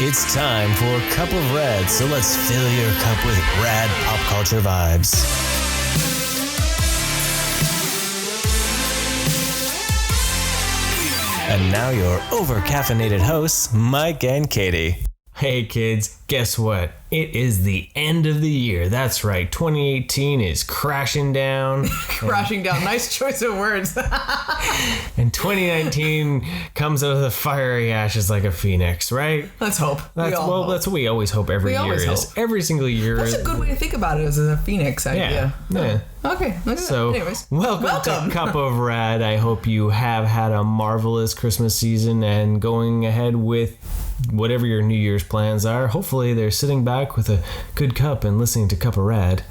It's time for Cup of Rad, so let's fill your cup with rad pop culture vibes. And now your over-caffeinated hosts, Mike and Katie. Hey kids, guess what? It is the end of the year. That's right, 2018 is crashing down. Crashing down, nice choice of words. And 2019 comes out of the fiery ashes like a phoenix, right? Let's hope. That's what we always hope every year is. Every single year. That's a good way to think about it, as a phoenix idea. Yeah. Okay, look at so, that. Anyways, welcome to Cup of Rad. I hope you have had a marvelous Christmas season and going ahead with whatever your New Year's plans are. Hopefully they're sitting back with a good cup and listening to Cup of Rad.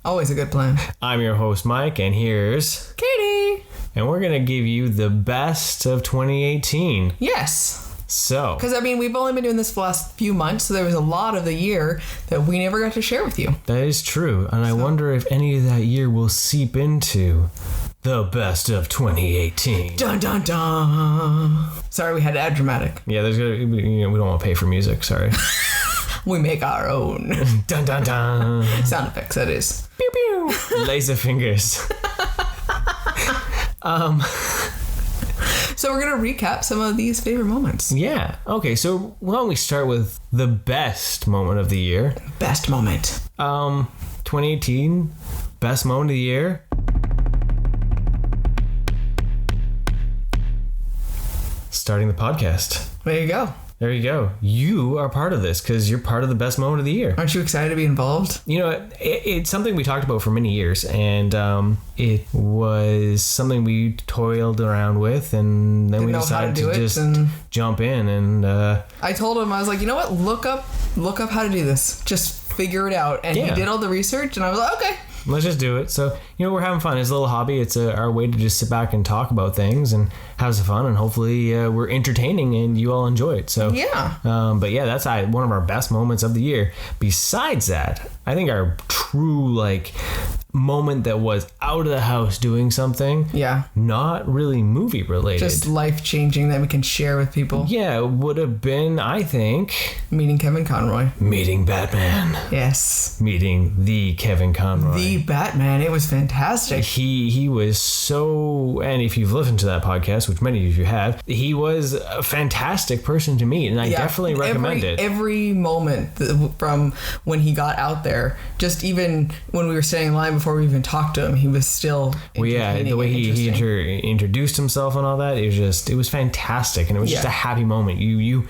Always a good plan. I'm your host, Mike, and here's Katie. And we're going to give you the best of 2018. Yes. So. Because, I mean, we've only been doing this for the last few months, so there was a lot of the year that we never got to share with you. That is true. And I wonder if any of that year will seep into the best of 2018. Dun, dun, dun. Sorry, we had to add dramatic. Yeah, we don't want to pay for music. Sorry. We make our own. Dun, dun, dun. Sound effects, that is. Pew, pew. Laser fingers. So we're going to recap some of these favorite moments. Yeah. Okay, so why don't we start with the best moment of the year? Best moment. 2018, best moment of the year. Starting the podcast. There you go. There you go. You are part of this because you're part of the best moment of the year. Aren't you excited to be involved? You know, it's something we talked about for many years, and it was something we toiled around with, and then we decided to just jump in. And I told him, I was like, you know what? Look up how to do this. Just figure it out. And he did all the research, and I was like, okay. Let's just do it. So, we're having fun. It's a little hobby. It's our way to just sit back and talk about things and have some fun. And hopefully we're entertaining and you all enjoy it. So, yeah. But yeah, that's one of our best moments of the year. Besides that, I think our true, moment that was out of the house doing something. Yeah. Not really movie related. Just life-changing that we can share with people. Yeah, it would have been, I think... Meeting Kevin Conroy. Meeting Batman. Yes. Meeting the Kevin Conroy. The Batman. It was fantastic. He was so... And if you've listened to that podcast, which many of you have, he was a fantastic person to meet. And I definitely recommend it. Every moment from when he got out there, just even when we were standing in line before we even talked to him, he was still the way he introduced himself and all that, it was fantastic, and it was just a happy moment. You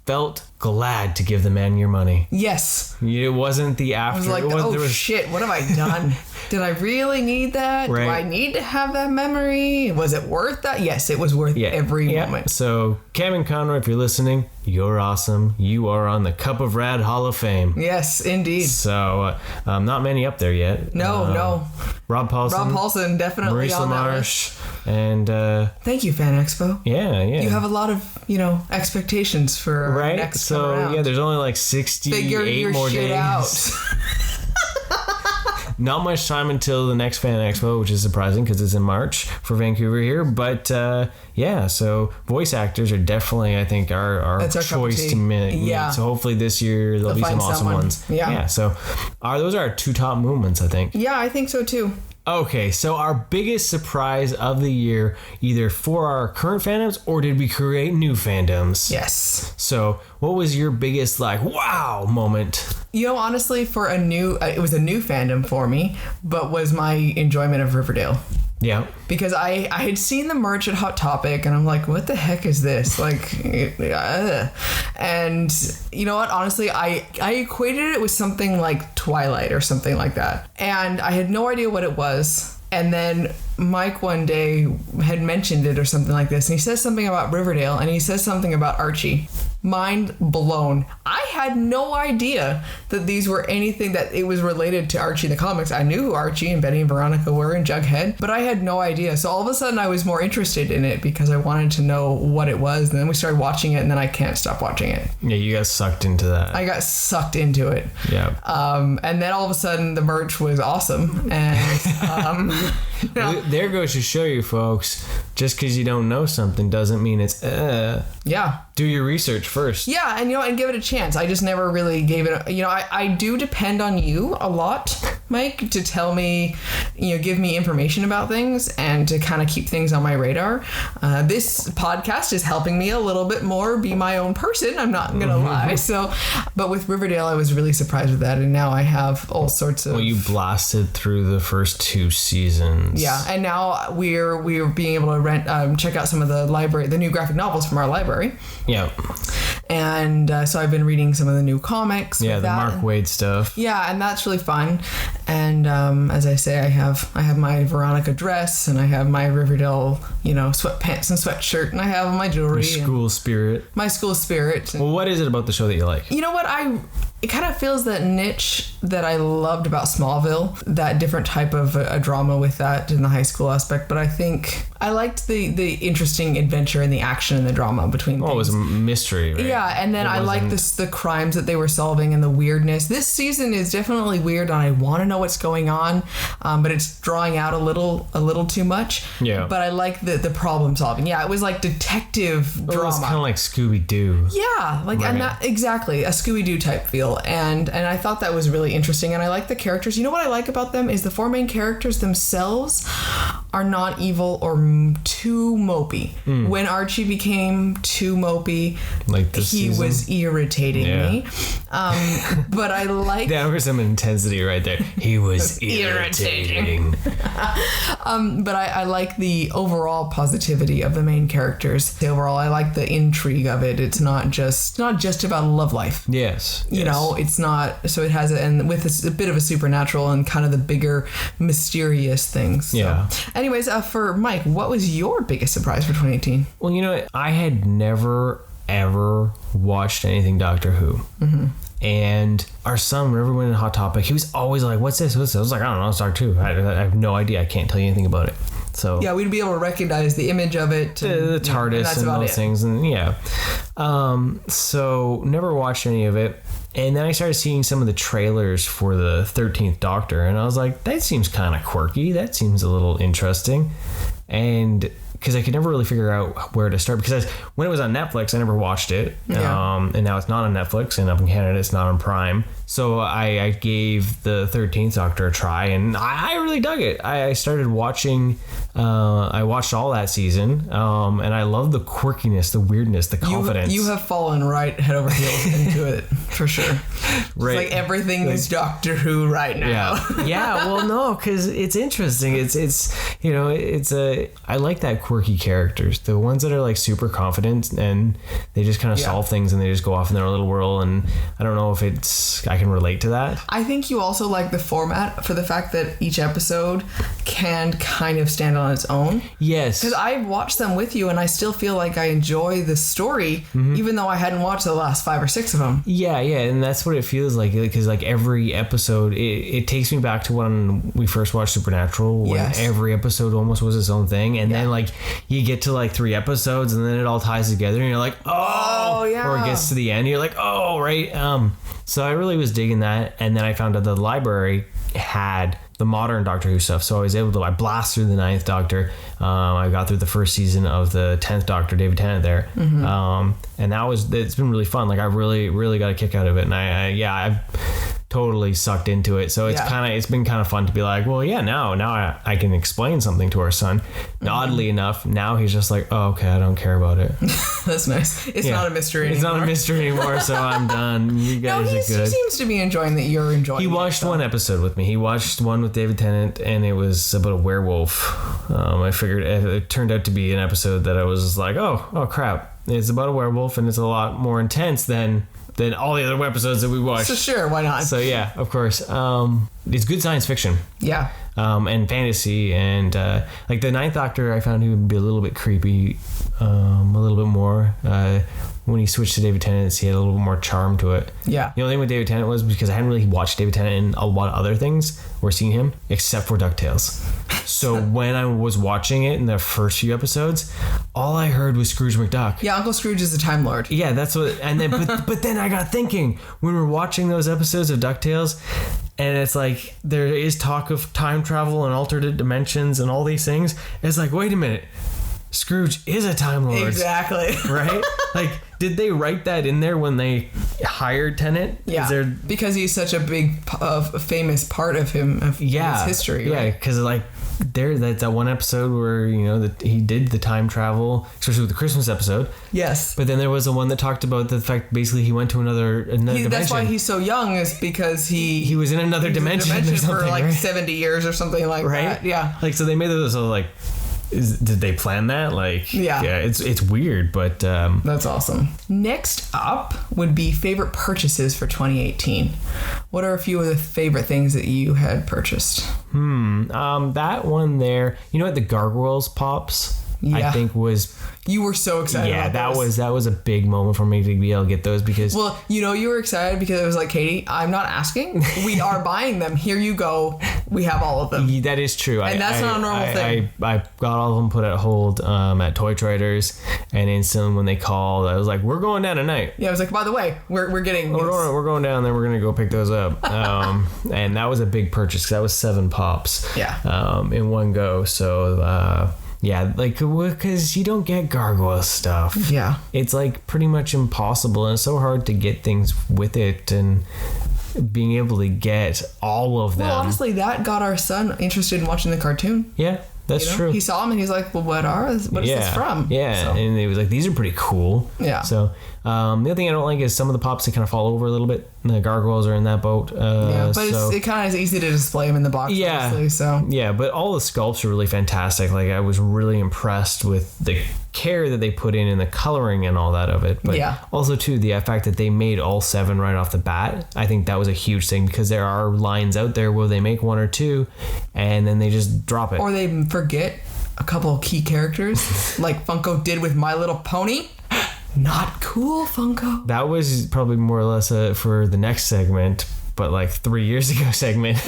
felt glad to give the man your money. Yes. It wasn't the after. I was like, shit, what have I done? Did I really need that? Right. Do I need to have that memory? Was it worth that? Yes, it was worth every moment. So, Kevin Conroy, if you're listening, you're awesome. You are on the Cup of Rad Hall of Fame. Yes, indeed. So, not many up there yet. No. Rob Paulson, definitely Maurice on LaMarche, and thank you, Fan Expo. Yeah. You have a lot of expectations for our next so around. There's only 68 Figure your more shit days. Out. Not much time until the next Fan Expo, which is surprising because it's in March for Vancouver here. But so voice actors are definitely, I think, our choice to meet. Yeah. So hopefully this year there'll be some awesome ones. Yeah. So those are our two top movements, I think. Yeah, I think so too. Okay, so our biggest surprise of the year, either for our current fandoms or did we create new fandoms? Yes. So what was your biggest wow moment? Honestly, for it was a new fandom for me, but was my enjoyment of Riverdale. Yeah. Because I had seen the merch at Hot Topic and I'm like, what the heck is this? And you know what? Honestly, I equated it with something like Twilight or something like that. And I had no idea what it was. And then Mike one day had mentioned it or something like this. And he says something about Riverdale and he says something about Archie. Mind blown. I had no idea that these were anything that it was related to Archie in the comics. I knew who Archie and Betty and Veronica were and Jughead, but I had no idea. So all of a sudden I was more interested in it because I wanted to know what it was. And then we started watching it and then I can't stop watching it. Yeah, you got sucked into that. I got sucked into it. Yeah. And then all of a sudden the merch was awesome. And No. There goes to show you, folks. Just because you don't know something doesn't mean it's Yeah. Do your research first. Yeah, and give it a chance. I just never really gave it I do depend on you a lot, Mike, to tell me, give me information about things and to kind of keep things on my radar. This podcast is helping me a little bit more be my own person, I'm not gonna lie. So, but with Riverdale, I was really surprised with that, and now I have all sorts of... Well, you blasted through the first 2 seasons. Yeah, and now we're being able to check out some of the new graphic novels from our library. Yeah. And so I've been reading some of the new comics. Yeah, the that. Mark Waid stuff. Yeah, and that's really fun. And as I say, I have my Veronica dress, and I have my Riverdale, sweatpants and sweatshirt, and I have my jewelry. Your school spirit. My school spirit. Well, what is it about the show that you like? You know what? It kind of feels that niche that I loved about Smallville, that different type of a drama with that in the high school aspect. But I think I liked the interesting adventure and the action and the drama between things. Oh, it was a mystery, right? Yeah, and then I like the crimes that they were solving and the weirdness. This season is definitely weird, and I want to know what's going on, but it's drawing out a little too much. Yeah. But I like the problem solving. Yeah, it was like detective drama. It was kind of like Scooby-Doo. Yeah, like right. and that exactly a Scooby-Doo type feel, and I thought that was really interesting, and I like the characters. You know what I like about them is the 4 main characters themselves are not evil or too mopey. When Archie became too mopey, like this he season? Was irritating me. But I like that was some intensity right there. He was irritating. But I like the overall positivity of the main characters. Overall, I like the intrigue of it. It's not just about love life. Yes. It's not. So it has and with a bit of a supernatural and kind of the bigger mysterious things. So. Yeah. Anyways, for Mike, what was your biggest surprise for 2018? Well, I had never ever watched anything Doctor Who. Mm-hmm. And our son, whenever we went in Hot Topic, he was always like, what's this? I was like, I don't know, it's Doctor Who. I have no idea. I can't tell you anything about it. So yeah, we'd be able to recognize the image of it. The TARDIS and those things. And yeah. So never watched any of it. And then I started seeing some of the trailers for the 13th Doctor. And I was like, that seems kind of quirky. That seems a little interesting. And because I could never really figure out where to start, because when it was on Netflix, I never watched it. Yeah. And now it's not on Netflix, and up in Canada it's not on Prime. So I gave the 13th Doctor a try, and I really dug it. I started watching, I watched all that season, and I love the quirkiness, the weirdness, the confidence. You have fallen right head over heels into it, for sure. Right. It's like everything is Doctor Who right now. Yeah. Well, no, because it's interesting. I like that quirky characters, the ones that are like super confident and they just kind of solve things and they just go off in their little world. And I don't know if I can relate to that. I think you also like the format for the fact that each episode can kind of stand on its own. Yes. Because I've watched them with you and I still feel like I enjoy the story, even though I hadn't watched the last 5 or 6 of them. Yeah. And that's what it feels like, because like every episode, it takes me back to when we first watched Supernatural, when every episode almost was its own thing. And then like you get to like 3 episodes and then it all ties together and you're like, oh yeah. Or it gets to the end, you're like, oh, right. So I really was digging that. And then I found out the library had the modern Doctor Who stuff. So I was able to, I blast through the 9th Doctor. I got through the first season of the 10th Doctor, David Tennant there. And it's been really fun. Like I really, really got a kick out of it. And I've totally sucked into it. So it's been kind of fun to be like, well, yeah, now I can explain something to our son. And oddly enough, now he's just like, oh, okay, I don't care about it. That's nice. It's not a mystery anymore. It's not a mystery anymore, so I'm done. You guys are good. He seems to be enjoying that you're enjoying it. He watched one episode with me. He watched one with David Tennant, and it was about a werewolf. I figured it turned out to be an episode that I was just like, oh crap. It's about a werewolf, and it's a lot more intense than all the other episodes that we watched. So sure, why not? So yeah, of course. It's good science fiction. Yeah. And fantasy, and like the 9th Doctor, I found he would be a little bit creepy, a little bit more. When he switched to David Tennant, he had a little bit more charm to it. Yeah. The only thing with David Tennant was because I hadn't really watched David Tennant in a lot of other things or seen him, except for DuckTales. So when I was watching it in the first few episodes, all I heard was Scrooge McDuck. Yeah, Uncle Scrooge is a Time Lord. Yeah, that's what. And then, but then I got thinking when we were watching those episodes of DuckTales, And it's like there is talk of time travel and alternate dimensions and all these things. It's like, wait a minute, Scrooge is a Time Lord. Exactly. Right? Like, did they write that in there when they hired Tennant? Yeah. Because he's such a big, famous part of his history. Yeah, because like that's that one episode where he did the time travel, especially with the Christmas episode. Yes. But then there was the one that talked about the fact basically he went to another dimension. That's why he's so young, is because he was in another dimension or something, for like right? 70 years or something like that. Yeah. Like, so they made those like. Did they plan that? Like, yeah, it's weird, but that's awesome. Next up would be favorite purchases for 2018. What are a few of the favorite things that you had purchased? That one there, the Gargoyles pops. Yeah. I think was. You were so excited. Yeah, about that was a big moment for me to be able to get those because. Well, you were excited because it was like, Katie, I'm not asking. We are buying them. Here you go. We have all of them. That is true. And that's not a normal thing. I got all of them put at hold at Toy Traders, and instantly when they called, I was like, "We're going down tonight." Yeah, I was like, by the way, we're getting. We're going down there. We're gonna go pick those up. And that was a big purchase because that was 7 pops. Yeah. In one go. So. Yeah, like, because you don't get gargoyle stuff. Yeah. It's like pretty much impossible, and it's so hard to get things with it, and being able to get all of them. Well, honestly, that got our son interested in watching the cartoon. Yeah, that's true. He saw them and he's like, well, what is this from? Yeah, so. And he was like, these are pretty cool. Yeah. So the other thing I don't like is some of the pops that kind of fall over a little bit. The gargoyles are in that boat. But it kind of is easy to display them in the box. Yeah. Obviously, so. Yeah, but all the sculpts are really fantastic. Like, I was really impressed with the care that they put in the coloring and all that of it. But also, too, the fact that they made all 7 right off the bat. I think that was a huge thing because there are lines out there where they make 1 or 2 and then they just drop it. Or they forget a couple of key characters like Funko did with My Little Pony. Not cool, Funko. That was probably more or less for the next segment, but like 3 years ago segment.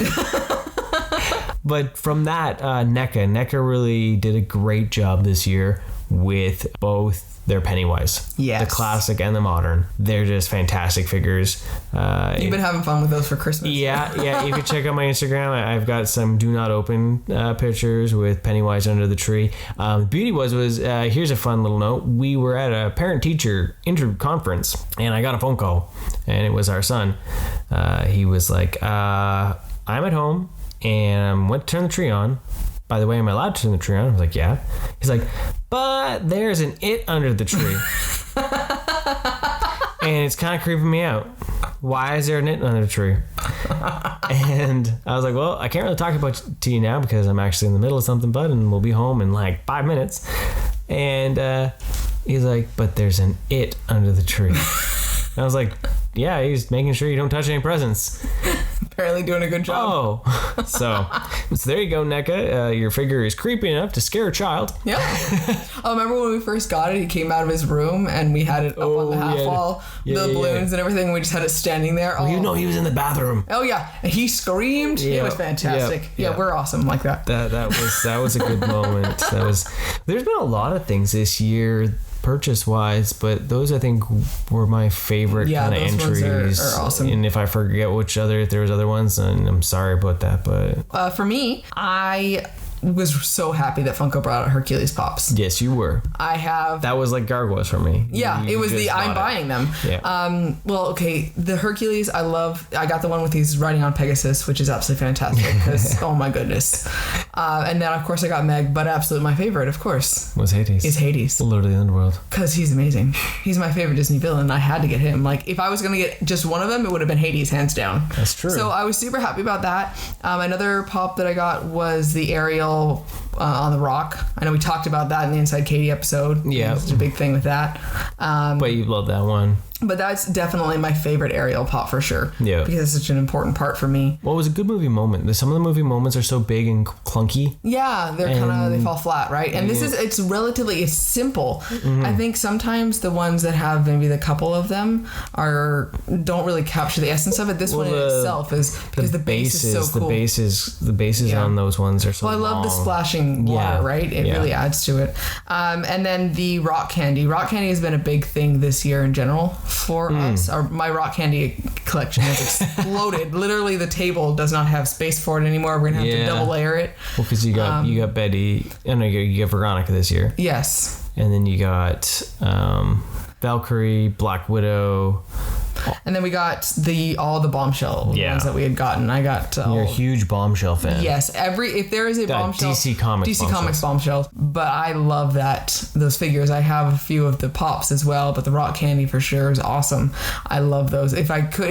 But from that, NECA really did a great job this year with both their Pennywise. Yes. The classic and the modern. They're just fantastic figures. You've been having fun with those for Christmas. Yeah. You can check out my Instagram. I've got some do not open pictures with Pennywise under the tree. The beauty was here's a fun little note. We were at a parent-teacher conference, and I got a phone call, and it was our son. He was like, I'm at home, and went to turn the tree on. By the way, am I allowed to turn the tree on? I was like, yeah. He's like, but there's an it under the tree. And it's kind of creeping me out. Why is there an it under the tree? And I was like, well, I can't really talk about to you now because I'm actually in the middle of something, bud, and we'll be home in like 5 minutes. And he's like, but there's an it under the tree. And I was like, yeah, he's making sure you don't touch any presents. Apparently doing a good job. Oh, so there you go, NECA. Your figure is creepy enough to scare a child. Yeah. I remember when we first got it, he came out of his room and we had it up on the half wall, the balloons and everything. We just had it standing there. Well, he was in the bathroom. Oh yeah, and he screamed. It was fantastic. Yeah, we're awesome like that. That was a good moment. There's been a lot of things this year, purchase wise, but those I think were my favorite kind of entries. Ones are awesome. And if I forget if there was other ones, then I'm sorry about that. But for me, I was so happy that Funko brought out Hercules Pops. Yes, you were. That was like gargoyles for me. Yeah, it was I'm buying them. Yeah. Well, okay, the Hercules I love. I got the one with he's riding on Pegasus, which is absolutely fantastic because oh my goodness. And then of course I got Meg, but absolutely my favorite, of course, was Hades. Is Hades. The Lord of the Underworld. Because he's amazing. He's my favorite Disney villain. I had to get him. Like if I was gonna get just one of them, it would have been Hades, hands down. That's true. So I was super happy about that. Another pop that I got was the Ariel on the rock. I know we talked about that in the Inside Katie episode. Yeah. It's a big thing with that. But you love that one. But that's definitely my favorite Ariel pop for sure. Yeah. Because it's such an important part for me. Well, it was a good movie moment. Some of the movie moments are so big and clunky. Yeah, they fall flat, right? And it's simple. Mm-hmm. I think sometimes the ones that have maybe the couple of them don't really capture the essence of it. This one in itself is because the base is so cool. The bases on those ones are so long. Well, I love the splashing water, right? It really adds to it. And then the rock candy. Rock candy has been a big thing this year in general. for us. My rock candy collection has exploded. Literally, the table does not have space for it anymore. We're gonna have to double layer it. Well, because you got Betty, and you got Veronica this year. Yes. And then you got Valkyrie, Black Widow. And then we got all the Bombshell ones that we had gotten. I got. You're a huge Bombshell fan. Yes, if there is a Bombshell, DC Comics Bombshell. But I love those figures. I have a few of the Pops as well, but the rock candy for sure is awesome. I love those. If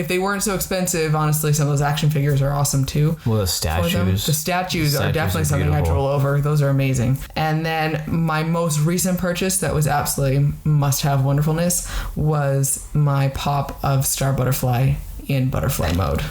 they weren't so expensive, honestly, some of those action figures are awesome too. Well, the statues are definitely something I drool over. Those are amazing. And then my most recent purchase that was absolutely must-have wonderfulness was my Pop of Star Butterfly in butterfly mode.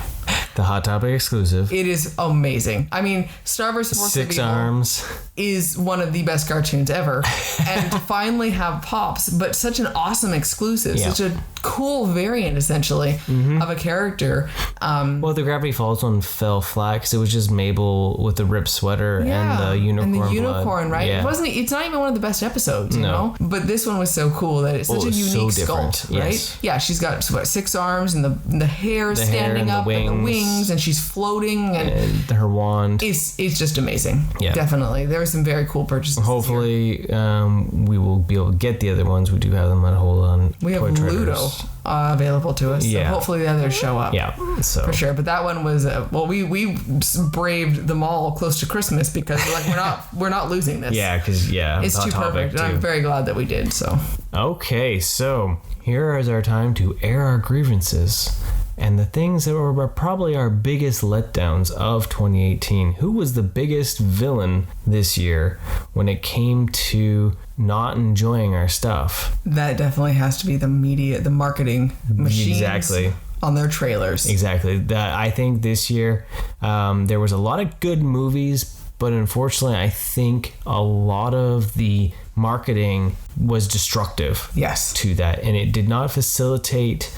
The Hot Topic exclusive. It is amazing. I mean, Star vs. Force Six Arms is one of the best cartoons ever. And to finally have Pops, but such an awesome exclusive, such a cool variant, essentially, of a character. Well, the Gravity Falls one fell flat because it was just Mabel with the ripped sweater and the unicorn. And the blood. unicorn, right? Yeah. It's not even one of the best episodes, you know? But this one was so cool that it's such a unique sculpt, right? Yes. Yeah, she's got 6 arms and the hair standing up and the wings, and she's floating and her wand. It's just amazing. Yeah. Definitely. There were some very cool purchases. Hopefully, we will be able to get the other ones. We do have them at Hold On. We have Ludo available to us. So hopefully the others show up. Yeah. So for sure. But that one was we braved them all close to Christmas because we're not losing this. Yeah, because it's too perfect. And I'm very glad that we did. So okay, so here is our time to air our grievances and the things that were probably our biggest letdowns of 2018. Who was the biggest villain this year when it came to not enjoying our stuff? That definitely has to be the media, the marketing machines. Exactly. On their trailers. Exactly. I think this year there was a lot of good movies, but unfortunately I think a lot of the marketing was destructive to that, and it did not facilitate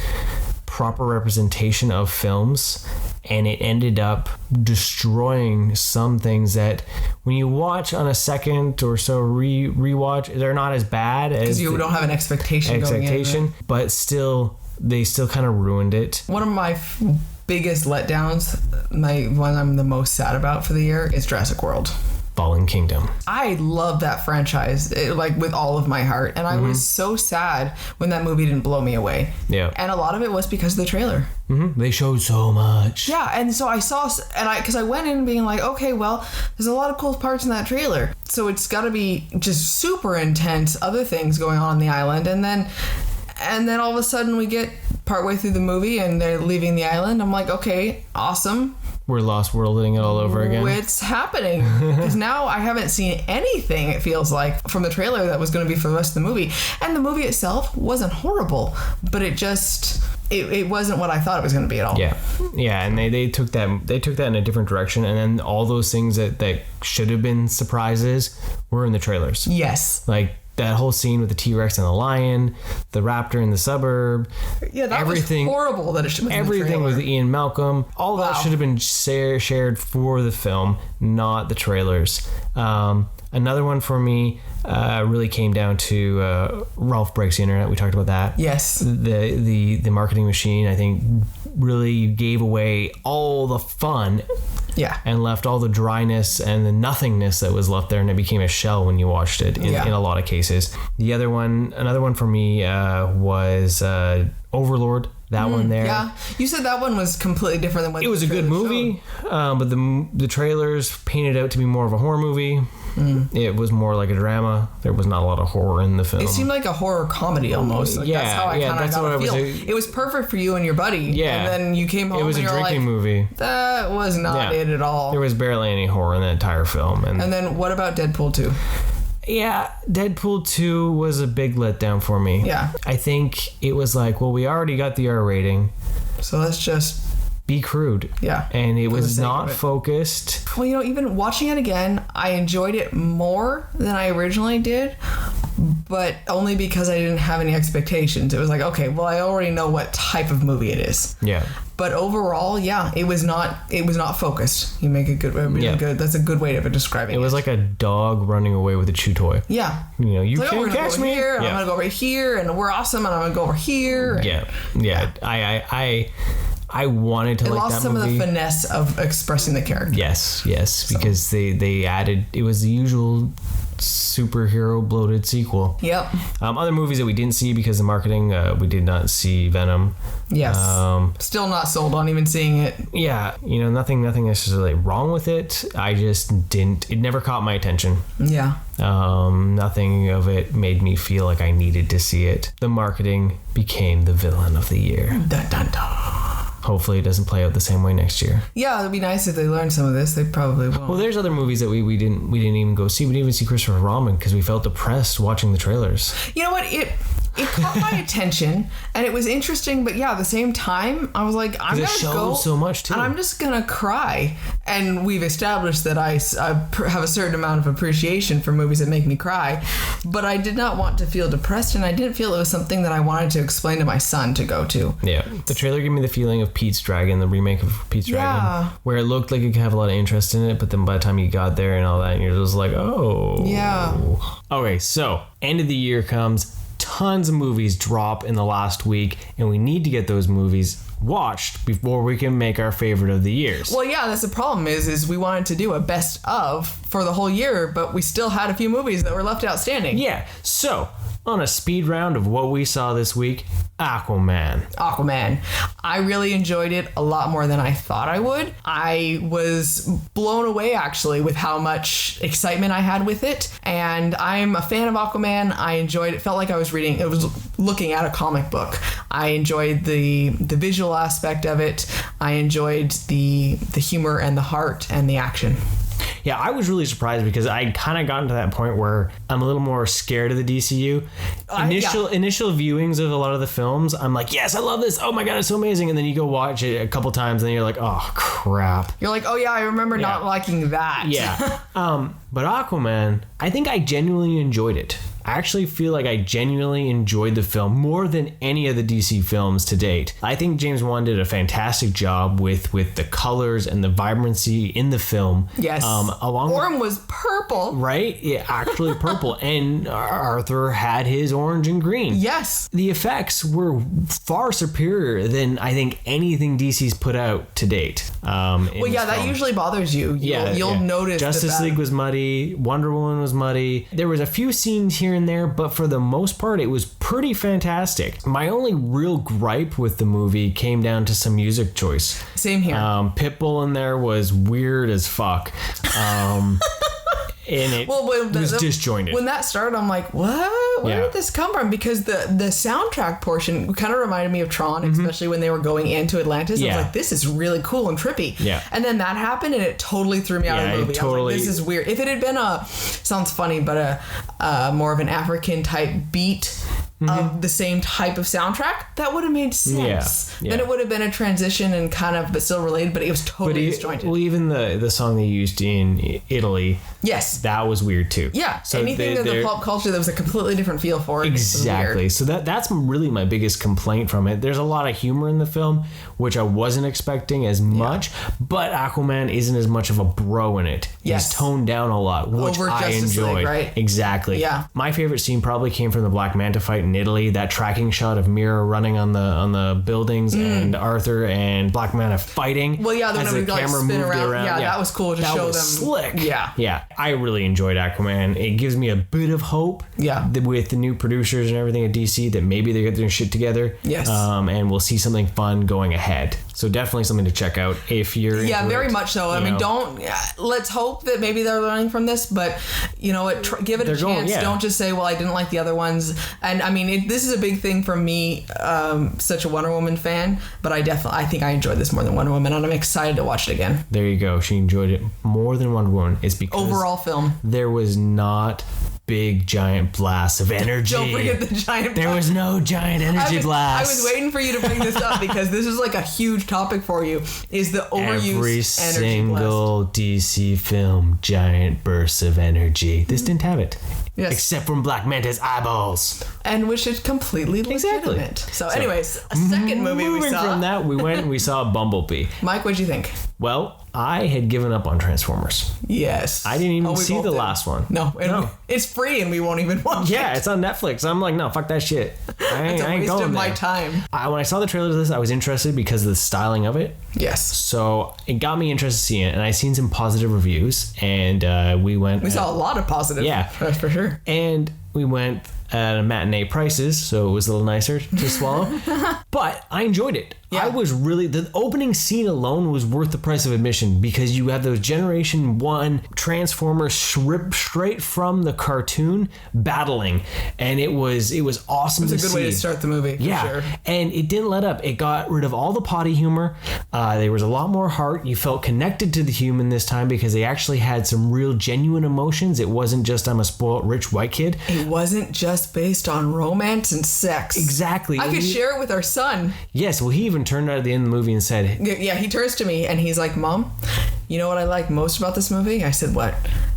proper representation of films, and it ended up destroying some things that when you watch on a second or so rewatch, they're not as bad as because you don't have an expectation going in, right? But still they still kind of ruined it. One of my biggest letdowns, one I'm the most sad about for the year, is Jurassic World. Fallen Kingdom. I love that franchise with all of my heart, and I was so sad when that movie didn't blow me away. Yeah, and a lot of it was because of the trailer. They showed so much. Yeah, and so I saw, because I went in being like, okay, well, there's a lot of cool parts in that trailer, so it's got to be just super intense other things going on the island, and then all of a sudden we get partway through the movie and they're leaving the island. I'm like, okay, awesome. We're lost worlding it all over again. What's happening? Because now I haven't seen anything, it feels like, from the trailer that was going to be for the rest of the movie. And the movie itself wasn't horrible, but it wasn't what I thought it was going to be at all. Yeah, and they took that in a different direction, and then all those things that should have been surprises were in the trailers. Yes. Like that whole scene with the T-Rex and the lion, the raptor in the suburb. Yeah, that was horrible that it should have been everything with Ian Malcolm. All that should have been shared for the film, not the trailers. Another one for me really came down to Ralph Breaks the Internet. We talked about that. Yes. The marketing machine, I think, really gave away all the fun. Yeah. And left all the dryness and the nothingness that was left there, and it became a shell when you watched it in a lot of cases. Another one for me was Overlord. That one there. Yeah, you said that one was completely different than what it was. A good movie, but the trailers painted out to be more of a horror movie. It was more like a drama. There was not a lot of horror in the film. It seemed like a horror comedy almost. Like, that's how I kind of got a feel. It was perfect for you and your buddy. Yeah, and then you came home. It was and a drinking movie. That was not it at all. There was barely any horror in the entire film. And then what about Deadpool 2? Yeah, Deadpool 2 was a big letdown for me. Yeah. I think it was like, well, we already got the R rating. So let's just be crude. Yeah. And it was not focused. Well, even watching it again, I enjoyed it more than I originally did. but only because I didn't have any expectations. It was like, okay, well, I already know what type of movie it is. Yeah. But overall, yeah, it was not focused. You make a good, good. That's a good way of describing it. It was like a dog running away with a chew toy. Yeah. You know, you like, can't catch me. Here, and I'm gonna go right here, and we're awesome, and I'm gonna go over here. Yeah. I wanted to it like lost that some movie. of the finesse of expressing the character. Yes, because they added, it was the usual superhero bloated sequel. Yep. Other movies that we didn't see because of marketing, we did not see Venom. Yes. Still not sold on even seeing it. Yeah, you know, nothing necessarily wrong with it. I just didn't. It never caught my attention. Yeah. Nothing of it made me feel like I needed to see it. The marketing became the villain of the year. Dun, dun, dun. Hopefully it doesn't play out the same way next year. Yeah, it'd be nice if they learned some of this. They probably won't. Well, there's other movies that we didn't even go see. We didn't even see Christopher Robin because we felt depressed watching the trailers. You know what? It caught my attention and it was interesting, but yeah, at the same time, I was like, I'm gonna go so much too, and I'm just gonna cry. And we've established that I have a certain amount of appreciation for movies that make me cry, but I did not want to feel depressed, and I didn't feel it was something that I wanted to explain to my son to go to. Yeah, the trailer gave me the feeling of Pete's Dragon, the remake of Pete's Dragon, where it looked like it could have a lot of interest in it, but then by the time you got there and all that, and you're just like, oh. Yeah. Okay, so end of the year comes. Tons of movies drop in the last week, and we need to get those movies watched before we can make our favorite of the years. Well, yeah, that's the problem is we wanted to do a best of for the whole year, but we still had a few movies that were left outstanding. Yeah, so on a speed round of what we saw this week, Aquaman. I really enjoyed it a lot more than I thought I would. I was blown away actually with how much excitement I had with it, and I'm a fan of Aquaman. I enjoyed it. Felt like I was looking at a comic book. I enjoyed the visual aspect of it. I enjoyed the humor and the heart and the action. Yeah, I was really surprised because I kind of gotten to that point where I'm a little more scared of the DCU. Initial viewings of a lot of the films, I'm like, yes, I love this. Oh my God, it's so amazing. And then you go watch it a couple times and you're like, oh crap. You're like, oh yeah, I remember not liking that. Yeah. But Aquaman, I think I genuinely enjoyed it. I actually feel like I genuinely enjoyed the film more than any of the DC films to date. I think James Wan did a fantastic job with the colors and the vibrancy in the film. Yes. Orm was purple. Right? Yeah, actually purple. And Arthur had his orange and green. Yes. The effects were far superior than I think anything DC's put out to date. That usually bothers you. You'll notice. Justice League was muddy. Wonder Woman was muddy. There was a few scenes here and there, but for the most part, it was pretty fantastic. My only real gripe with the movie came down to some music choice. Same here. Pitbull in there was weird as fuck. And it was disjointed. When that started, I'm like, what? Where did this come from? Because the soundtrack portion kind of reminded me of Tron, especially when they were going into Atlantis. I was like, this is really cool and trippy. Yeah. And then that happened, and it totally threw me out of the movie. I was like, this is weird. If it had been sounds funny, but a more of an African type beat of the same type of soundtrack, that would have made sense. Yeah. Then it would have been a transition and kind of, but still related, but it was totally disjointed. Well, even the song they used in Italy, yes, that was weird too. Yeah, so anything in the pop culture that was a completely different feel for it. Exactly. So that's really my biggest complaint from it. There's a lot of humor in the film, which I wasn't expecting as much, but Aquaman isn't as much of a bro in it. Yes. He's toned down a lot, which over I Justice enjoyed. League, right? Exactly. Yeah. My favorite scene probably came from the Black Manta fight in Italy. That tracking shot of Mira running on the buildings and Arthur and Black Manta fighting. Well, yeah, as the camera spin moved around. Yeah, that was cool to that show was them. Slick. Yeah. Yeah. I really enjoyed Aquaman. It gives me a bit of hope. Yeah. With the new producers and everything at DC that maybe they get their shit together. Yes. And we'll see something fun going ahead. So definitely something to check out if you're into very it. much so. I mean, let's hope that maybe they're learning from this, but you know what, give it a chance. Don't just say, well, I didn't like the other ones. And I mean, this is a big thing for me, such a Wonder Woman fan, but I think I enjoyed this more than Wonder Woman, and I'm excited to watch it again. There you go. She enjoyed it more than Wonder Woman. It's because overall film, there was not big giant blasts of energy. Don't forget the giant. There was no giant energy blast. I was waiting for you to bring this up because this is like a huge topic for you. Is the overuse every energy single blast. DC film giant bursts of energy. This didn't have it. Yes. Except from Black Manta's eyeballs. And which is completely legitimate. So anyways, a second movie we saw. Moving from that, we went and we saw Bumblebee. Mike, what'd you think? Well, I had given up on Transformers. Yes. I didn't even see the last one. No. It's free and we won't even watch it. Yeah, it's on Netflix. I'm like, no, fuck that shit. I ain't going there. It's a waste of my time. When I saw the trailer to this, I was interested because of the styling of it. Yes. So it got me interested in seeing it, and I seen some positive reviews, and we went. We saw a lot of positive. Yeah. That's for sure. And we went at a matinee prices, so it was a little nicer to swallow. But I enjoyed it. Yeah. I was really, the opening scene alone was worth the price of admission because you have those Generation 1 Transformers straight from the cartoon battling, and it was awesome to see. It's a good way to start the movie, for sure. And it didn't let up. It got rid of all the potty humor. There was a lot more heart. You felt connected to the human this time because they actually had some real genuine emotions. It wasn't just, I'm a spoiled rich white kid. It wasn't just based on romance and sex. Exactly. I could share it with our son. Yes, well, he even turned out at the end of the movie and said... Yeah, he turns to me and he's like, Mom, you know what I like most about this movie? I said, what?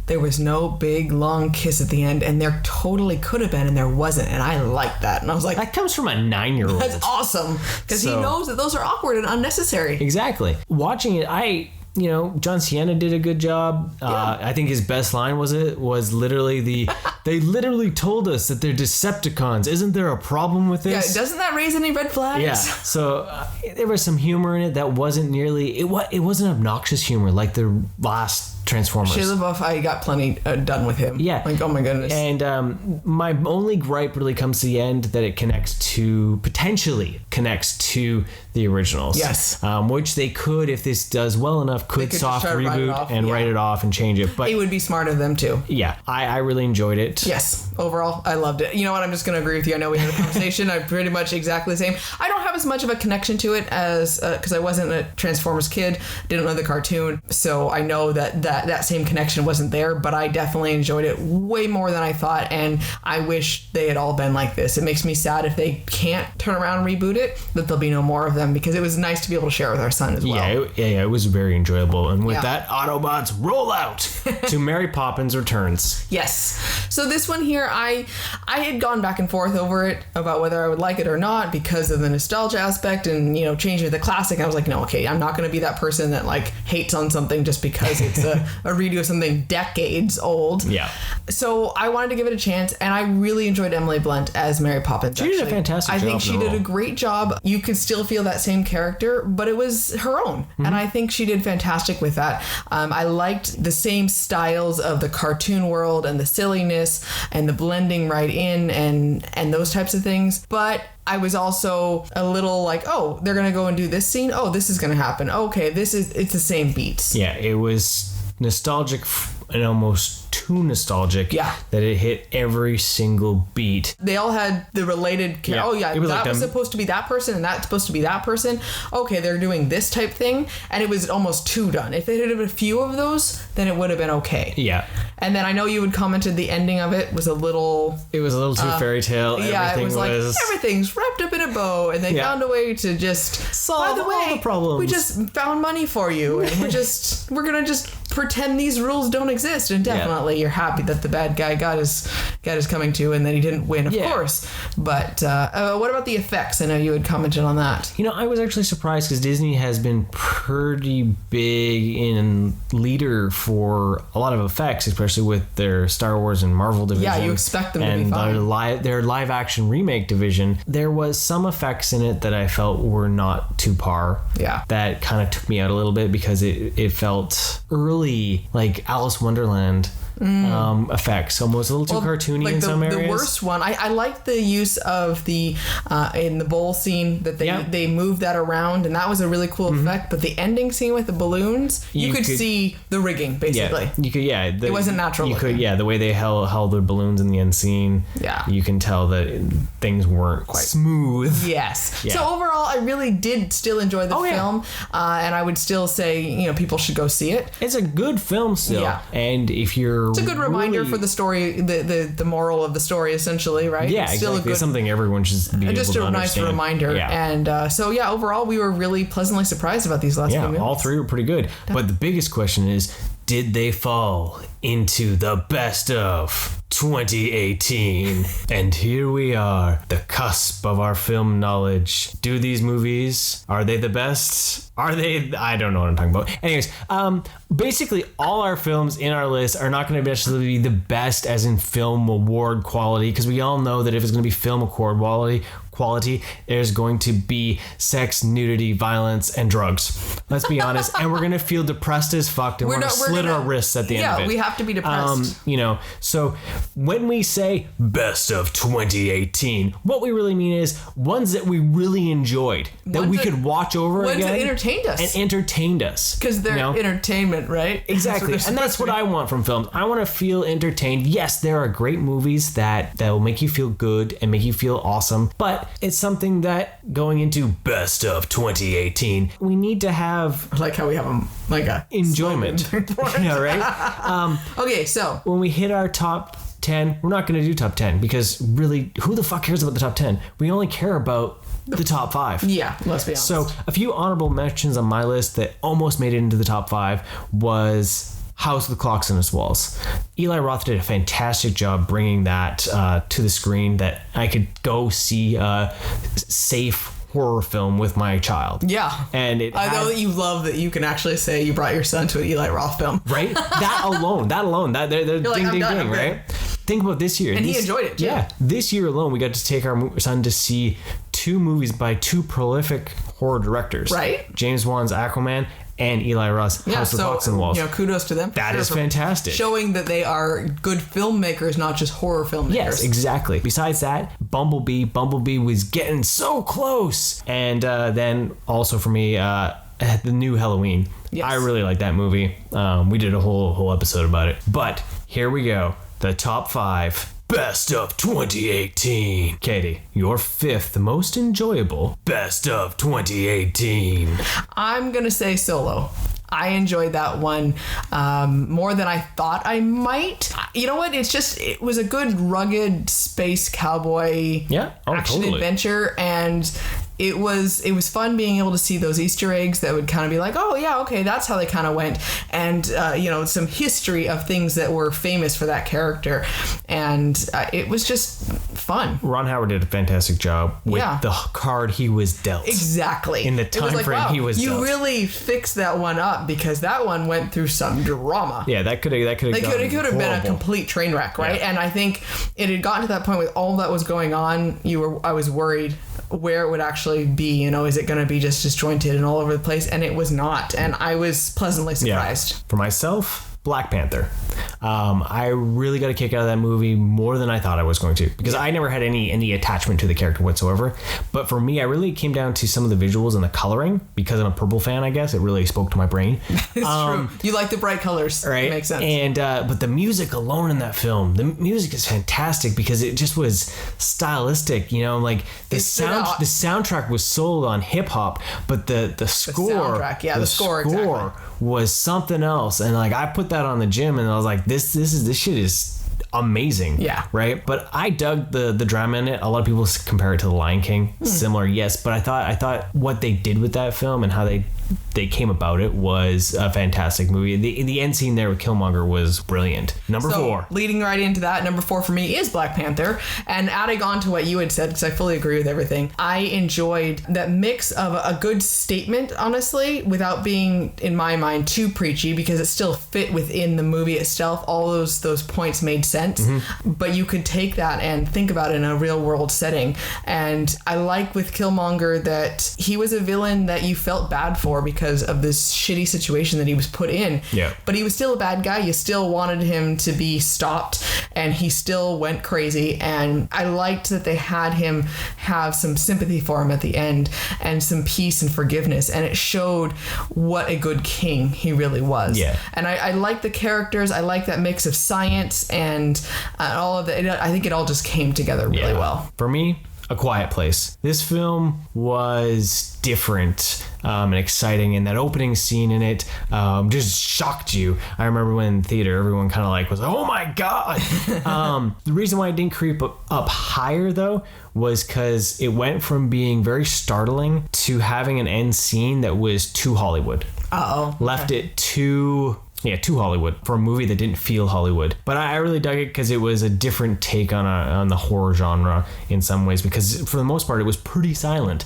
There was no big, long kiss at the end, and there totally could have been, and there wasn't, and I like that. And I was like... That comes from a 9-year-old. That's awesome, because he knows that those are awkward and unnecessary. Exactly. Watching it, John Cena did a good job. I think his best line was literally they literally told us that they're Decepticons. Isn't there a problem with this? Yeah, doesn't that raise any red flags? Yeah. So there was some humor in it that wasn't nearly, it wasn't obnoxious humor like the last Transformers. Shia LaBeouf, I got plenty done with him. Yeah. Like, oh my goodness. And my only gripe really comes to the end that it potentially connects to the originals. Yes. Which they could, if this does well enough, could soft reboot and write it off and change it. But it would be smart of them too. Yeah. I really enjoyed it. Yes. Overall, I loved it. You know what? I'm just going to agree with you. I know we had a conversation. I'm pretty much exactly the same. I don't have as much of a connection to it as, because I wasn't a Transformers kid, didn't know the cartoon. So I know that same connection wasn't there, but I definitely enjoyed it way more than I thought, and I wish they had all been like this. It makes me sad if they can't turn around and reboot it, that there'll be no more of them, because it was nice to be able to share with our son as well. Yeah, it was very enjoyable. And with that, Autobots roll out to Mary Poppins Returns. Yes. So this one here, I had gone back and forth over it about whether I would like it or not because of the nostalgia aspect and, changing the classic. I was like, no, okay, I'm not going to be that person that like hates on something just because it's a redo of something decades old. Yeah. So I wanted to give it a chance, and I really enjoyed Emily Blunt as Mary Poppins. She did a fantastic job. I think she did a great job. You can still feel that same character, but it was her own. Mm-hmm. And I think she did fantastic with that. I liked the same styles of the cartoon world and the silliness and the blending right in and those types of things. But I was also a little like, oh, they're going to go and do this scene. Oh, this is going to happen. Okay, it's the same beats. Yeah, it was nostalgic and almost too nostalgic that it hit every single beat. They all had the related character. Oh yeah, that was supposed to be that person and that's supposed to be that person. Okay, they're doing this type thing, and it was almost too done. If they had a few of those, then it would have been okay. Yeah. And then I know you had commented the ending of it was a little... It was a little too fairy tale. Yeah, it was like everything's wrapped up in a bow, and they found a way to just solve all the problems. We just found money for you, and we're gonna just pretend these rules don't exist. And definitely you're happy that the bad guy got his coming to, and then he didn't win, of course. But what about the effects? I know you had commented on that. I was actually surprised because Disney has been pretty big in leader for a lot of effects, especially with their Star Wars and Marvel division. Yeah, you expect them to be fine. And their live action remake division. There was some effects in it that I felt were not to par. Yeah. That kind of took me out a little bit because it felt early, like Alice Wonderland effects, almost a little too cartoony in some areas. The worst one, I liked the use of the in the bowl scene that they moved that around, and that was a really cool effect. But the ending scene with the balloons, you could see the rigging basically. It wasn't natural. The way they held the balloons in the end scene. Yeah, you can tell that things weren't quite smooth. Yes. Yeah. So overall, I really did still enjoy the film, and I would still say people should go see it. It's a good film still, and if you're it's a good reminder for the story, the moral of the story, essentially, right? Yeah, it's still exactly. It's something everyone should be able to understand. Just a nice reminder. Yeah. And overall, we were really pleasantly surprised about these last few movies. All three were pretty good. But the biggest question is, did they fall into the best of 2018? And here we are, the cusp of our film knowledge. Do these movies, are they the best? Are they? I don't know what I'm talking about. Anyways, basically all our films in our list are not going to necessarily be the best as in film award quality, because we all know that if it's going to be film award quality, there's going to be sex, nudity, violence, and drugs. Let's be honest. And we're going to feel depressed as fuck, and we're going to slit our wrists at the end of it. Yeah, we have to be depressed. So when we say best of 2018, what we really mean is ones that we really enjoyed, that we could watch over again. Ones that entertained us. And entertained us. Because they're entertainment, right? Exactly. And that's what I want from films. I want to feel entertained. Yes, there are great movies that will make you feel good and make you feel awesome, but it's something that going into best of 2018, we need to have... I like how we have a enjoyment. Yeah, right? Okay, so... When we hit our top 10, we're not going to do top 10 because really, who the fuck cares about the top 10? We only care about the top 5. Yeah, let's be honest. So a few honorable mentions on my list that almost made it into the top 5 was House with Clocks on Its Walls. Eli Roth did a fantastic job bringing that to the screen, that I could go see a safe horror film with my child. Yeah. And I know that you love that you can actually say you brought your son to an Eli Roth film. Right? That alone, they're ding, like, ding, done, right? Think about this year. And he enjoyed it, too. Yeah. This year alone, we got to take our son to see 2 movies by 2 prolific horror directors. Right. James Wan's Aquaman and Eli Roth's House with Clocks on the Walls. Kudos to them. That is fantastic. Showing that they are good filmmakers, not just horror filmmakers. Yes, exactly. Besides that, Bumblebee was getting so close. And then also for me, the new Halloween. Yes. I really like that movie. We did a whole episode about it. But here we go. The top 5 best of 2018. Katie, your 5th most enjoyable best of 2018. I'm gonna say Solo. I enjoyed that one more than I thought I might. You know what? It was a good rugged space cowboy action adventure, and it was fun being able to see those Easter eggs that would kind of be like, oh yeah, okay, that's how they kind of went, and some history of things that were famous for that character, and it was just fun. Ron Howard did a fantastic job with the card he was dealt. Exactly. In the time frame he was dealt. You really fixed that one up, because that one went through some drama. Yeah, that could have been a complete train wreck, right? Yeah. And I think it had gotten to that point with all that was going on. I was worried where it would actually be. Is it going to be just disjointed and all over the place? And it was not. And I was pleasantly surprised. Yeah. For myself, Black Panther. I really got a kick out of that movie more than I thought I was going to, because I never had any attachment to the character whatsoever. But for me, I really came down to some of the visuals and the coloring, because I'm a purple fan, I guess. It really spoke to my brain. It's true. You like the bright colors. Right. It makes sense. And but the music alone in that film, the music is fantastic, because it just was stylistic, like the soundtrack was sold on hip hop, but the score, the score exactly. was something else. And I put that on the gym, and I was like, this shit is amazing. Yeah. Right. But I dug the drama in it. A lot of people compare it to The Lion King. Similar, yes. But I thought what they did with that film and how they came about it was a fantastic movie. The end scene there with Killmonger was brilliant. Number 4. Leading right into that, number 4 for me is Black Panther. And adding on to what you had said, because I fully agree with everything, I enjoyed that mix of a good statement, honestly, without being, in my mind, too preachy, because it still fit within the movie itself. All those points made sense. Mm-hmm. But you could take that and think about it in a real world setting. And I like with Killmonger that he was a villain that you felt bad for because of this shitty situation that he was put in. Yeah. But he was still a bad guy. You still wanted him to be stopped, and he still went crazy. And I liked that they had him have some sympathy for him at the end, and some peace and forgiveness. And it showed what a good king he really was. Yeah. And I like the characters. I like that mix of science and all of that. I think it all just came together really well. For me, A Quiet Place. This film was different and exciting, and that opening scene in it just shocked you. I remember when in theater, everyone kind of was, oh my God. The reason why it didn't creep up higher, though, was because it went from being very startling to having an end scene that was too Hollywood. Uh-oh. Left it too Yeah, too Hollywood for a movie that didn't feel Hollywood. But I really dug it because it was a different take on the horror genre in some ways, because for the most part it was pretty silent,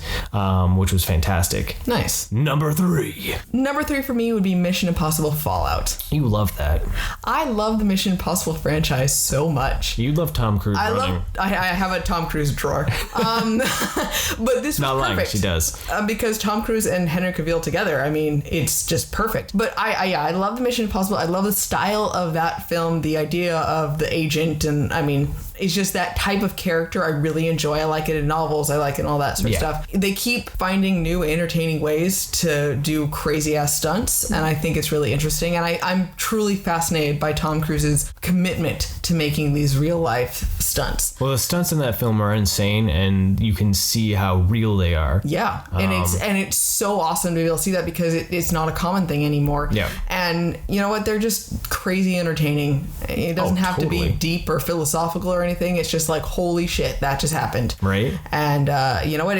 which was fantastic. Nice. Number 3. Number 3 for me would be Mission Impossible Fallout. You love that. I love the Mission Impossible franchise so much. You love Tom Cruise running. I have a Tom Cruise drawer. But this was Not perfect. lying, she does. Because Tom Cruise and Henry Cavill together, I mean, it's just perfect. But I love the Mission Impossible. I love the style of that film, the idea of the agent, and I mean, it's just that type of character I really enjoy. I like it in novels. I like it in all that sort of stuff. They keep finding new entertaining ways to do crazy ass stunts, and I think it's really interesting. And I'm truly fascinated by Tom Cruise's commitment to making these real life stunts. Well, the stunts in that film are insane, and you can see how real they are. Yeah, and it's so awesome to be able to see that, because it's not a common thing anymore. Yeah. And you know what? They're just crazy entertaining. It doesn't have to be deep or philosophical or anything. It's just like, holy shit, that just happened. Right. And you know what?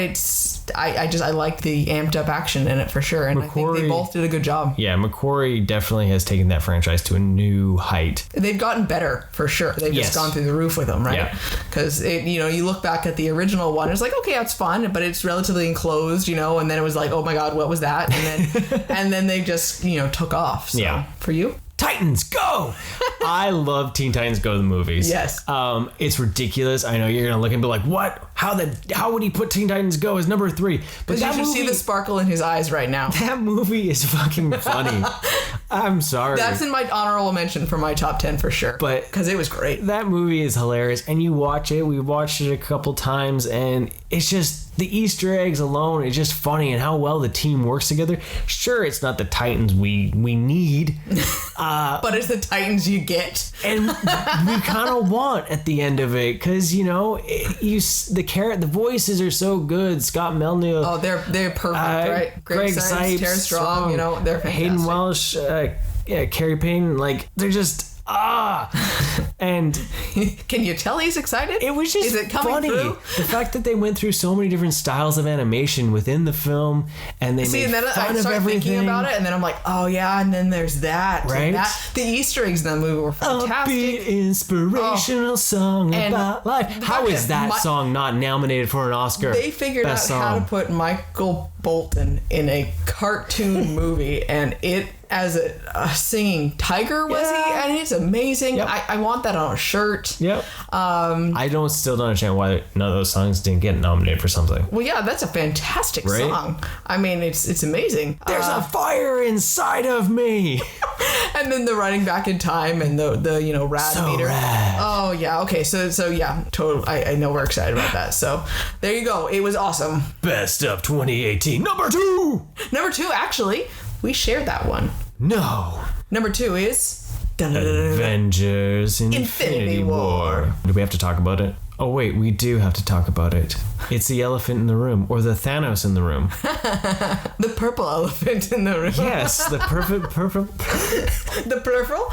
I like the amped up action in it for sure. And I think they both did a good job. Yeah, McQuarrie definitely has taken that franchise to a new height. They've gotten better for sure. They've just gone through the roof with them, right? Yeah. Because you look back at the original one, it's like, okay, that's fun, but it's relatively enclosed, and then it was like, oh my god, what was that? And then and then they just took off. So, yeah. For you? Titans Go! I love Teen Titans Go to the movies. Yes. It's ridiculous. I know you're gonna look and be like, what? How would he put Teen Titans Go as number 3? But you should see the sparkle in his eyes right now. That movie is fucking funny. I'm sorry. That's in my honorable mention for my top 10 for sure. But because it was great. That movie is hilarious, and you watch it. We watched it a couple times, and it's just the Easter eggs alone is just funny, and how well the team works together. Sure, it's not the Titans we need, but it's the Titans you get, and we kind of want at the end of it, because the voices are so good. Scott Melnick. Oh, they're perfect, right? Greg Sipes, Tara Strong, they're fantastic. Hayden Welsh, Carrie Payne, like they're just. And can you tell he's excited? It was just funny. The fact that they went through so many different styles of animation within the film, and they made fun of everything. Thinking about it, and then I'm like, oh yeah, and then there's that. Right? The Easter eggs in that movie were fantastic. Upbeat, inspirational song about life. How is that song not nominated for an Oscar? They figured out how to put Michael Bolton in a cartoon movie, and it as a singing tiger was he, and it's amazing. Yep. I want that on a shirt. Yep. I still don't understand why none of those songs didn't get nominated for something. Well, yeah, that's a fantastic song. I mean, it's amazing. There's a fire inside of me. And then the running back in time and the rad so meter. Rad. Oh yeah, okay, so yeah, totally. I know we're excited about that. So there you go. It was awesome. Best of 2018. Number 2. Number 2, actually, we shared that one. No. Number 2 is Avengers Infinity War. Do we have to talk about it? Oh wait, we do have to talk about it. It's the elephant in the room, or the Thanos in the room. The purple elephant in the room. Yes, the perfect. The purple.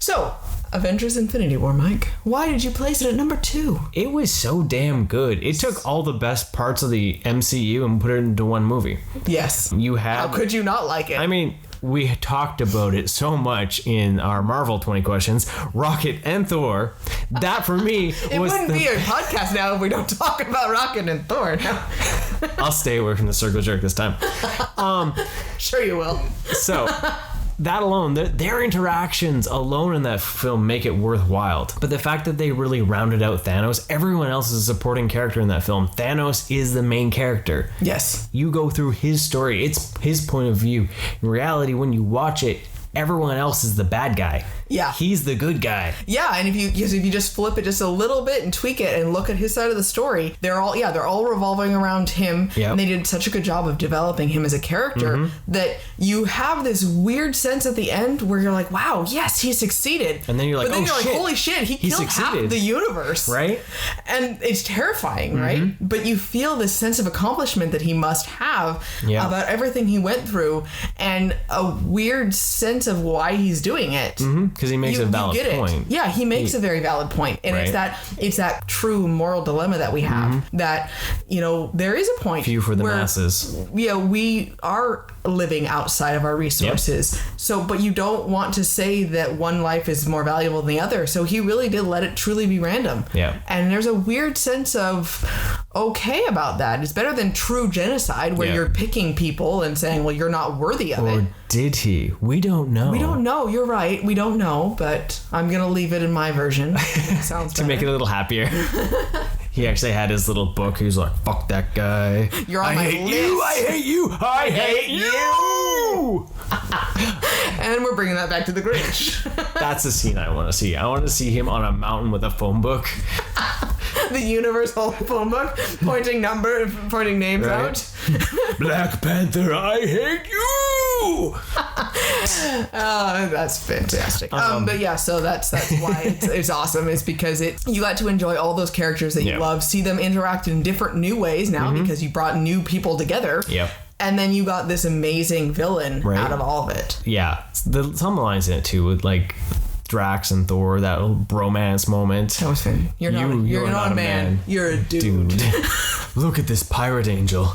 So, Avengers Infinity War, Mike. Why did you place it at number 2? It was so damn good. It took all the best parts of the MCU and put it into one movie. Yes. How could you not like it? I mean, we talked about it so much in our Marvel 20 questions, Rocket and Thor. That for me it wouldn't be a podcast now if we don't talk about Rocket and Thor. No. I'll stay away from the circle jerk this time. Sure you will. So that alone, their interactions alone in that film make it worthwhile. But the fact that they really rounded out Thanos, everyone else is a supporting character in that film. Thanos is the main character. Yes. You go through his story. It's his point of view. In reality, when you watch it, everyone else is the bad guy. Yeah. He's the good guy. Yeah, and if you just flip it just a little bit and tweak it and look at his side of the story, they're all revolving around him. Yep. And they did such a good job of developing him as a character that you have this weird sense at the end where you're like, wow, yes, he succeeded. And then you're like, holy shit, he killed succeeded. half the universe. Right? And it's terrifying, right? But you feel this sense of accomplishment that he must have about everything he went through, and a weird sense of why he's doing it. because he makes a valid point. Yeah, he makes a very valid point, and Right. it's that true moral dilemma that we have, that, you know, there is a point Few for the where, masses. yeah, we are living outside of our resources. So, but you don't want to say that one life is more valuable than the other. So he really did let it truly be random. Yeah. And there's a weird sense of okay about that. It's better than true genocide where Yeah. you're picking people and saying, well, you're not worthy of Or it. did he? We don't know. We don't know. You're right. We don't know, but I'm going to leave it in my version. Sounds To make it a little happier. He actually had his little book. He was like, fuck that guy. You're on I my hate list. you. I hate you. I hate you. And we're bringing that back to the Grinch. That's the scene I want to see. I want to see him on a mountain with a phone book. The universal phone book, pointing names Right. out. Black Panther, I hate you. That's fantastic. But yeah, so that's why it's awesome. Is because you got to enjoy all those characters that you love, see them interact in different new ways now because you brought new people together. Yep. And then you got this amazing villain Right. out of all of it. Yeah. Some lines in it too with like Drax and Thor, that little bromance moment. That was fun. You're not a man. You're a dude. Look at this pirate angel.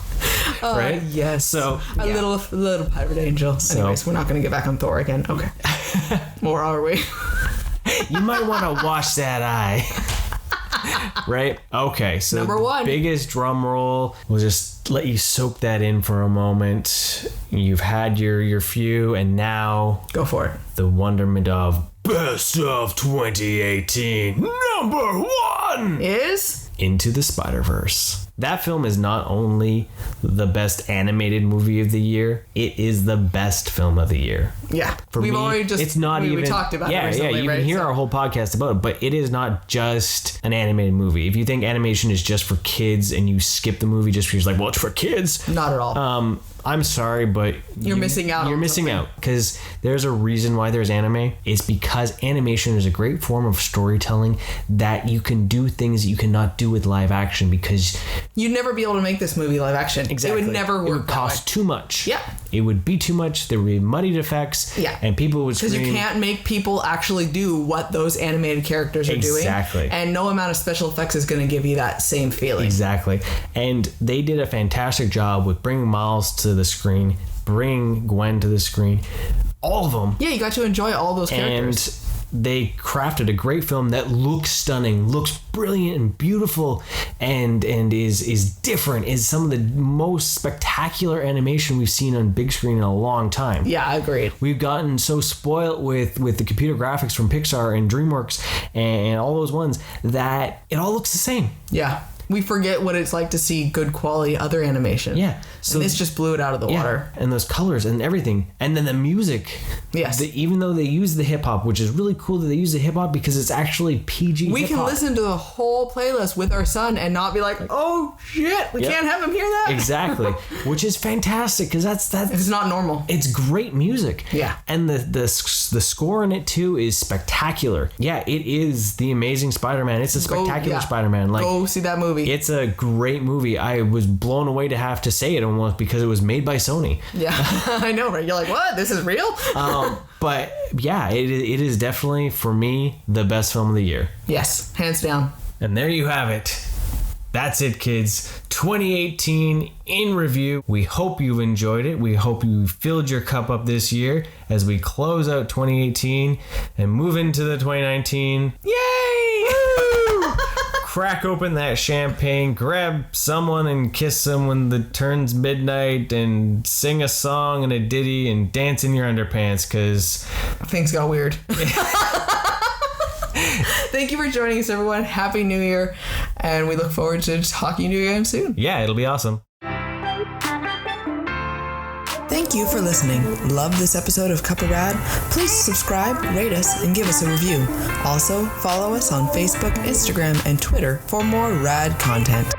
Right? Yes. So a little pirate angel. Anyways, we're not going to get back on Thor again. Okay. Or are we? you might want to wash that eye. Right? Okay. So Number one. Biggest drum roll. We'll just let you soak that in for a moment. You've had your few, and now Go for it. the wonderment of Best of 2018 number 1 Is Into the Spider-Verse. That film is not only the best animated movie of the year, it is the best film of the year. yeah. For We've me, already just it's not we even. talked about it recently, you right? can hear So- our whole podcast about it, but it is not just an animated movie. If you think animation is just for kids and you skip the movie just because you're like, well, it's for kids. Not at all. I'm sorry, but You're missing out You're on missing something. out because there's a reason why there's anime. It's because animation is a great form of storytelling that you can do things that you cannot do with live action because You'd never be able to make this movie live action. exactly It would never work. It would cost too much. Yeah. It would be too much. There would be muddied effects. Yeah. And people would scream. Because you can't make people actually do what those animated characters are doing. Exactly. And no amount of special effects is going to give you that same feeling. Exactly. And they did a fantastic job with bringing Miles to the screen, bringing Gwen to the screen, all of them. Yeah, you got to enjoy all those characters. And they crafted a great film that looks stunning, looks brilliant and beautiful, and is different, is some of the most spectacular animation we've seen on big screen in a long time. Yeah, agreed. We've gotten so spoiled with the computer graphics from Pixar and DreamWorks and all those ones that it all looks the same. Yeah. We forget what it's like to see good quality other animation. Yeah. So this just blew it out of the water. And those colors and everything. And then the music. Yes. Even though they use the hip hop, which is really cool that they use the hip hop because it's actually PG We hip-hop. can listen to the whole playlist with our son and not be like, oh shit, we Yep. can't have him hear that. Exactly. Which is fantastic because that's It's not normal. it's great music. Yeah. And the score in it too is spectacular. Yeah, it is the Amazing Spider-Man. It's a spectacular Spider-Man. Like, go see that movie. it's a great movie. I was blown away to have to say it almost because it was made by Sony. Yeah, I know, right? You're like, what? This is real? But yeah, it is definitely for me the best film of the year. Yes, hands down. And there you have it. That's it, kids. 2018 in review. We hope you've enjoyed it. We hope you filled your cup up this year as we close out 2018 and move into the 2019. Yay! Woo! Crack open that champagne, grab someone and kiss them when it turns midnight, and sing a song and a ditty and dance in your underpants because Things got weird. Thank you for joining us, everyone. Happy New Year. And we look forward to talking to you again soon. yeah, it'll be awesome. Thank you for listening. Love this episode of Cup of Rad? Please subscribe, rate us, and give us a review. Also, follow us on Facebook, Instagram, and Twitter for more rad content.